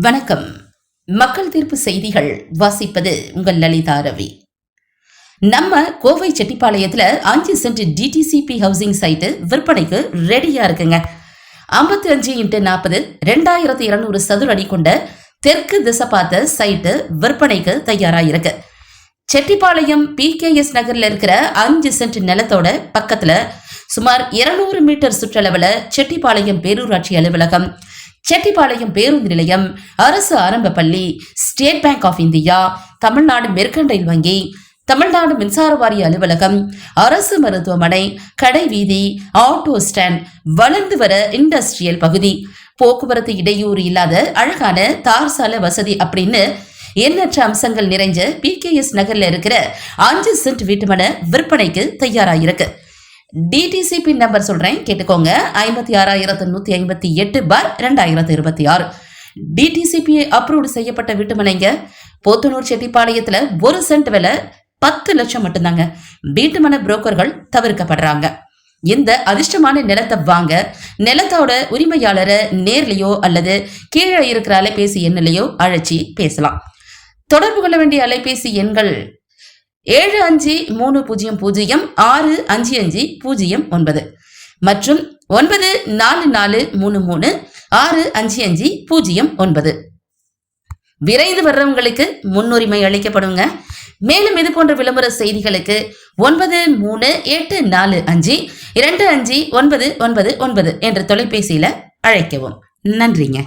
வணக்கம். மக்கள் தீர்ப்பு செய்திகள் வாசிப்பது உங்கள் லலிதா ரவி. நம்ம கோவை செட்டிப்பாளையத்துல 5 சென்ட் டிடிசிபி ஹவுசிங் சைட்டு விற்பனைக்கு ரெடியா இருக்குங்க. 55x40 2200 சதுர அடி கொண்ட தெற்கு திசை பார்த்த சைட்டு விற்பனைக்கு தயாரா இருக்கு. செட்டிப்பாளையம் PKS நகர்ல இருக்கிற 5 சென்ட் நிலத்தோட பக்கத்துல சுமார் 200 மீட்டர் சுற்றளவுல செட்டிப்பாளையம் பேரூராட்சி அலுவலகம், செட்டிப்பாளையம் பேருந்து நிலையம், அரசு ஆரம்ப பள்ளி, state bank of India, Tamil Nadu mercantile வங்கி, தமிழ்நாடு மின்சார வாரிய அலுவலகம், அரசு மருத்துவமனை, கடை வீதி, ஆட்டோ ஸ்டாண்ட், வளர்ந்து வர இண்டஸ்ட்ரியல் பகுதி, போக்குவரத்து இடையூறு இல்லாத அழகான தார் சாலை வசதி அப்படின்னு எண்ணற்ற அம்சங்கள் நிறைஞ்ச PKS நகர்ல இருக்கிற 5 சென்ட் வீட்டுமனை விற்பனைக்கு தயாராயிருக்கு. டிடிசிபி நம்பர் சொல்றேன், கேட்டுக்கோங்க. 56,158/2026. டிடிசிபி அப்ரூவ்டு செய்யப்பட்ட வீட்டுமனைங்க. போத்தனூர் செட்டிப்பாளையத்துல 1 சென்ட் விலை 10 லட்சம் மட்டும்தாங்க. வீட்டுமனை புரோக்கர்கள் தவிர்க்கப்படுறாங்க. இந்த அதிர்ஷ்டமான நிலத்தை வாங்க நிலத்தோட உரிமையாளரை நேர்லயோ அல்லது கீழே இருக்கிற அலைபேசி எண்ணிலையோ அழைச்சி பேசலாம். தொடர்பு கொள்ள வேண்டிய அலைபேசி எண்கள் 7500655009 மற்றும் 9443365509. விரைந்து வர்றவங்களுக்கு முன்னுரிமை அளிக்கப்படுங்க. மேலும் இது போன்ற விளம்பர செய்திகளுக்கு 9384525999 என்ற தொலைபேசியில அழைக்கவும். நன்றிங்க.